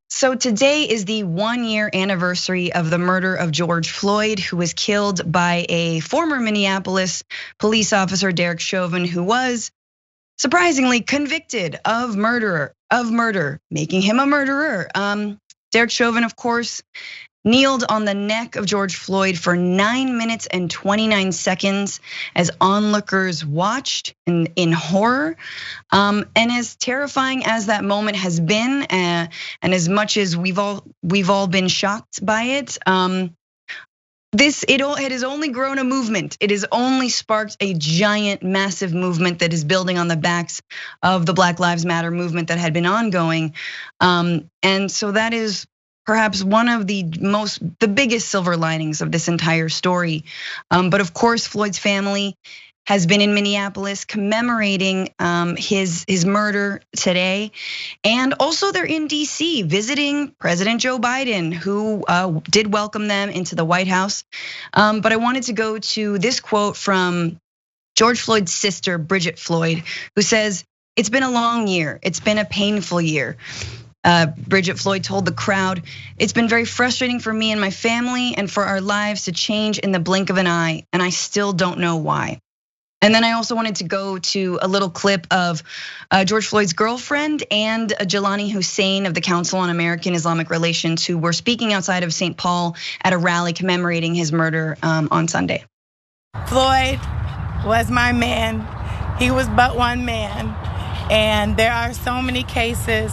So today is the 1-year anniversary of the murder of George Floyd, who was killed by a former Minneapolis police officer, Derek Chauvin, who was surprisingly convicted of murder, making him a murderer. Derek Chauvin, of course, kneeled on the neck of George Floyd for 9 minutes and 29 seconds as onlookers watched in horror. And as terrifying as that moment has been, and as much as we've all been shocked by it, it has only grown a movement. It has only sparked a giant, massive movement that is building on the backs of the Black Lives Matter movement that had been ongoing. And so that is perhaps one of the biggest silver linings of this entire story. But of course, Floyd's family has been in Minneapolis commemorating his murder today. And also they're in DC visiting President Joe Biden, who did welcome them into the White House. But I wanted to go to this quote from George Floyd's sister, Bridget Floyd, who says, "It's been a long year. It's been a painful year." Bridget Floyd told the crowd, "It's been very frustrating for me and my family and for our lives to change in the blink of an eye, and I still don't know why." And then I also wanted to go to a little clip of George Floyd's girlfriend and Jelani Hussein of the Council on American Islamic Relations, who were speaking outside of St. Paul at a rally commemorating his murder on Sunday. Floyd was my man. He was but one man. And there are so many cases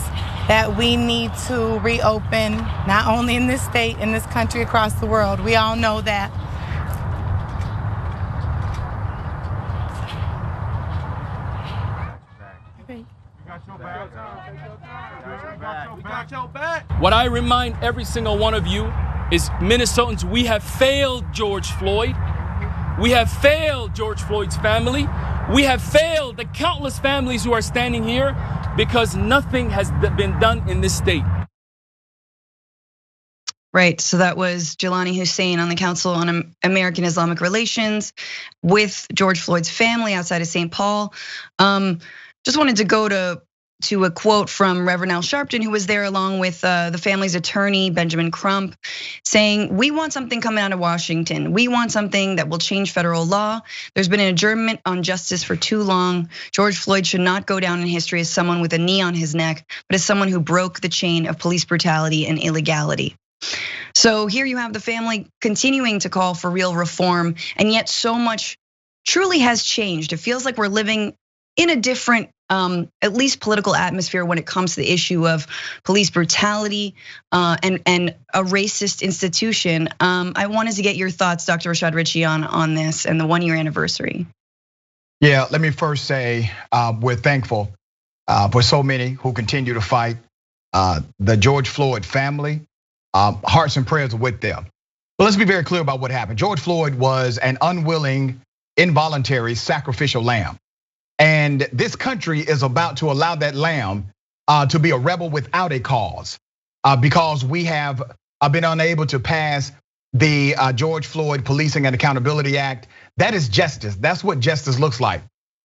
that we need to reopen, not only in this state, in this country, across the world. We all know that. What I remind every single one of you is, Minnesotans, we have failed George Floyd. We have failed George Floyd's family. We have failed the countless families who are standing here because nothing has been done in this state. Right, so that was Jelani Hussein on the Council on American Islamic Relations with George Floyd's family outside of St. Paul. Just wanted to go to a quote from Reverend Al Sharpton, who was there along with the family's attorney, Benjamin Crump, saying, "We want something coming out of Washington. We want something that will change federal law. There's been an adjournment on justice for too long. George Floyd should not go down in history as someone with a knee on his neck, but as someone who broke the chain of police brutality and illegality." So here you have the family continuing to call for real reform, and yet so much truly has changed. It feels like we're living in a different, at least political atmosphere when it comes to the issue of police brutality and a racist institution. I wanted to get your thoughts, Dr. Rashad Richey, on this and the 1-year anniversary. Yeah, let me first say we're thankful for so many who continue to fight. The George Floyd family, hearts and prayers are with them. But let's be very clear about what happened. George Floyd was an unwilling, involuntary, sacrificial lamb. And this country is about to allow that lamb to be a rebel without a cause, because we have been unable to pass the George Floyd Policing and Accountability Act. That is justice. That's what justice looks like.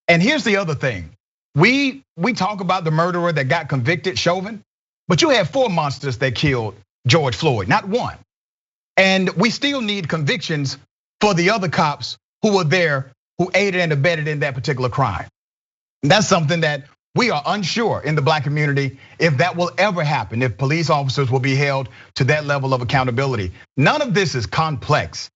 And here's the other thing. We talk about the murderer that got convicted, Chauvin, but you had 4 monsters that killed George Floyd, not one. And we still need convictions for the other cops who were there, who aided and abetted in that particular crime. And that's something that we are unsure in the Black community if that will ever happen, if police officers will be held to that level of accountability. None of this is complex.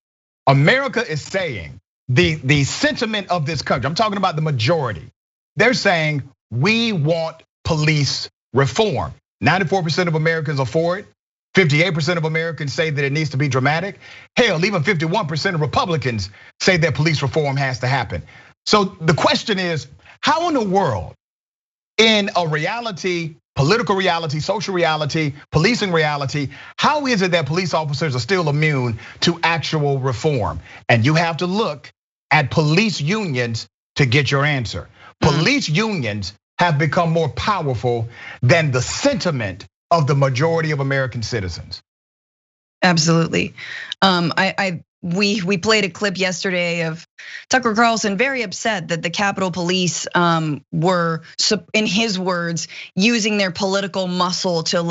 America is saying, the sentiment of this country, I'm talking about the majority, they're saying we want police reform. 94% of Americans are for it. 58% of Americans say that it needs to be dramatic. Hell, even 51% of Republicans say that police reform has to happen. So the question is, how in the world, in a reality, political reality, social reality, policing reality, how is it that police officers are still immune to actual reform? And you have to look at police unions to get your answer. Police unions have become more powerful than the sentiment of the majority of American citizens. Absolutely. We played a clip yesterday of Tucker Carlson very upset that the Capitol Police were, in his words, using their political muscle to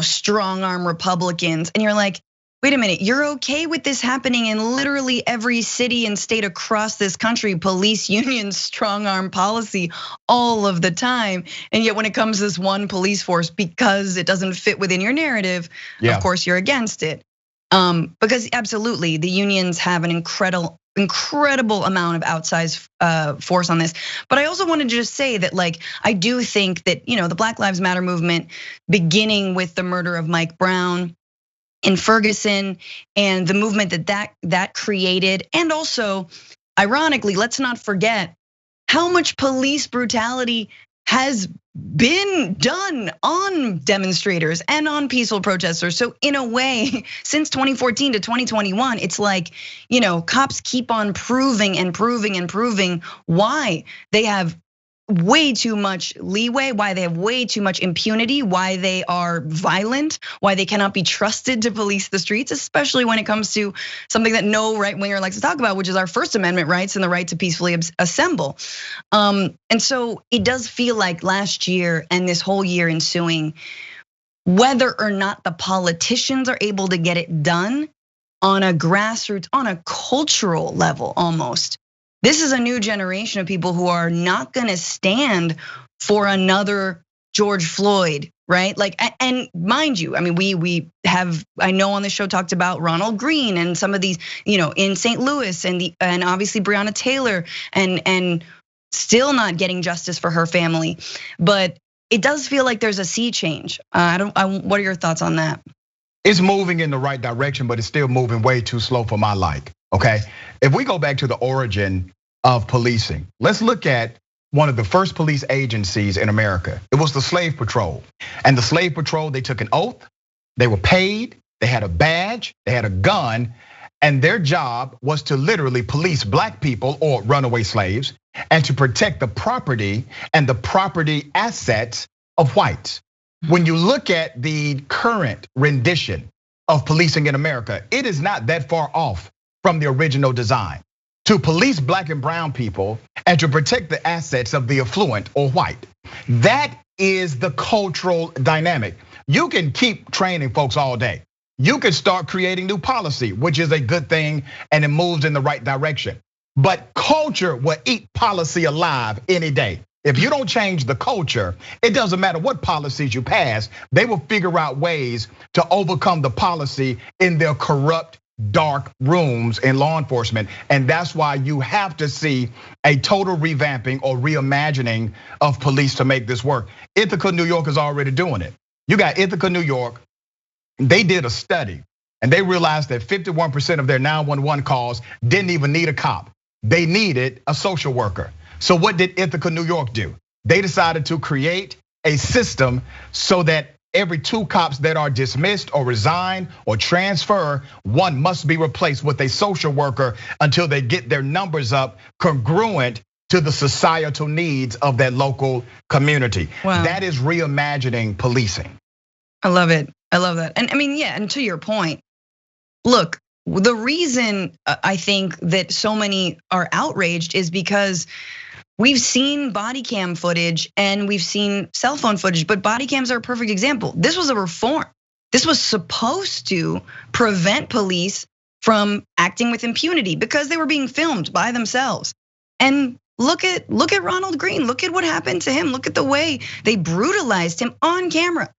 strong arm Republicans. And you're like, wait a minute, you're okay with this happening in literally every city and state across this country, police unions, strong arm policy all of the time. And yet when it comes to this one police force, because it doesn't fit within your narrative, of course you're against it. Because absolutely, the unions have an incredible amount of outsized force on this. But I also wanted to just say that, like, I do think that, the Black Lives Matter movement, beginning with the murder of Mike Brown in Ferguson and the movement that created, and also, ironically, let's not forget how much police brutality has been done on demonstrators and on peaceful protesters. So in a way, since 2014 to 2021, it's like, cops keep on proving and proving and proving why they have way too much leeway, why they have way too much impunity, why they are violent, why they cannot be trusted to police the streets, especially when it comes to something that no right winger likes to talk about, which is our First Amendment rights and the right to peacefully assemble. And so it does feel like last year and this whole year ensuing, whether or not the politicians are able to get it done on a grassroots, on a cultural level almost, this is a new generation of people who are not gonna stand for another George Floyd, right? Like, and mind you, I mean, we have, I know on the show talked about Ronald Green and some of these, in St. Louis and obviously Breonna Taylor and still not getting justice for her family. But it does feel like there's a sea change. What are your thoughts on that? It's moving in the right direction, but it's still moving way too slow for my like, okay? If we go back to the origin of policing, let's look at one of the first police agencies in America. It was the Slave Patrol. And the Slave Patrol, they took an oath, they were paid, they had a badge, they had a gun, and their job was to literally police black people or runaway slaves and to protect the property and the property assets of whites. When you look at the current rendition of policing in America, it is not that far off from the original design. To police black and brown people and to protect the assets of the affluent or white. That is the cultural dynamic. You can keep training folks all day. You can start creating new policy, which is a good thing and it moves in the right direction. But culture will eat policy alive any day. If you don't change the culture, it doesn't matter what policies you pass, they will figure out ways to overcome the policy in their corrupt, dark rooms in law enforcement. And that's why you have to see a total revamping or reimagining of police to make this work. Ithaca, New York is already doing it. You got Ithaca, New York. They did a study and they realized that 51% of their 911 calls didn't even need a cop. They needed a social worker. So what did Ithaca, New York do? They decided to create a system so that every 2 cops that are dismissed or resign or transfer, 1 must be replaced with a social worker until they get their numbers up congruent to the societal needs of that local community. Wow. That is reimagining policing. I love it. I love that. And I mean, yeah, and to your point, look, the reason I think that so many are outraged is because we've seen body cam footage and we've seen cell phone footage, but body cams are a perfect example. This was a reform. This was supposed to prevent police from acting with impunity because they were being filmed by themselves. And look at Ronald Green. Look at what happened to him. Look at the way they brutalized him on camera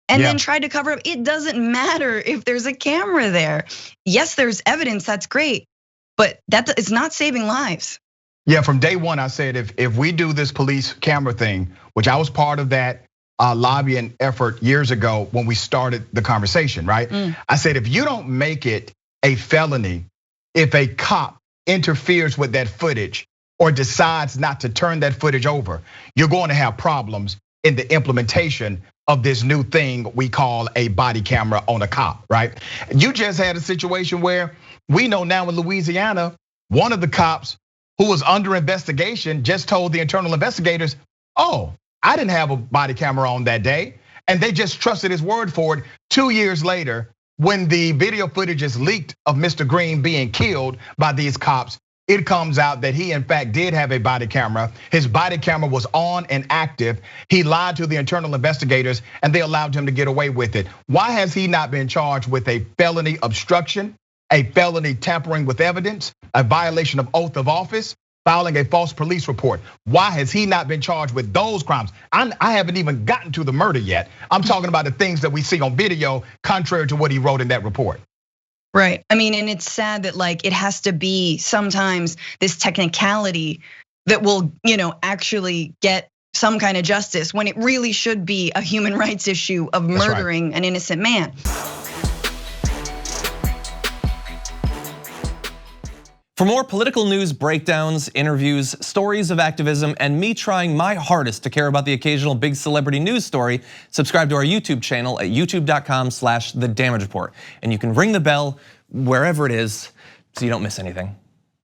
and then tried to cover up. It doesn't matter if there's a camera there. Yes, there's evidence, that's great, but that is not saving lives. Yeah, from day one, I said, if we do this police camera thing, which I was part of that lobbying effort years ago when we started the conversation, right? I said, if you don't make it a felony, if a cop interferes with that footage or decides not to turn that footage over, you're going to have problems in the implementation of this new thing we call a body camera on a cop, right? You just had a situation where we know now in Louisiana, one of the cops who was under investigation just told the internal investigators, oh, I didn't have a body camera on that day. And they just trusted his word for it. 2 years later, when the video footage is leaked of Mr. Green being killed by these cops, it comes out that he in fact did have a body camera. His body camera was on and active. He lied to the internal investigators and they allowed him to get away with it. Why has he not been charged with a felony obstruction, a felony tampering with evidence, a violation of oath of office, filing a false police report? Why has he not been charged with those crimes? I haven't even gotten to the murder yet. I'm talking about the things that we see on video, contrary to what he wrote in that report. Right. I mean, and it's sad that like it has to be sometimes this technicality that will, actually get some kind of justice when it really should be a human rights issue of murdering an innocent man. For more political news breakdowns, interviews, stories of activism, and me trying my hardest to care about the occasional big celebrity news story, subscribe to our YouTube channel at youtube.com/thedamagereport. And you can ring the bell wherever it is so you don't miss anything.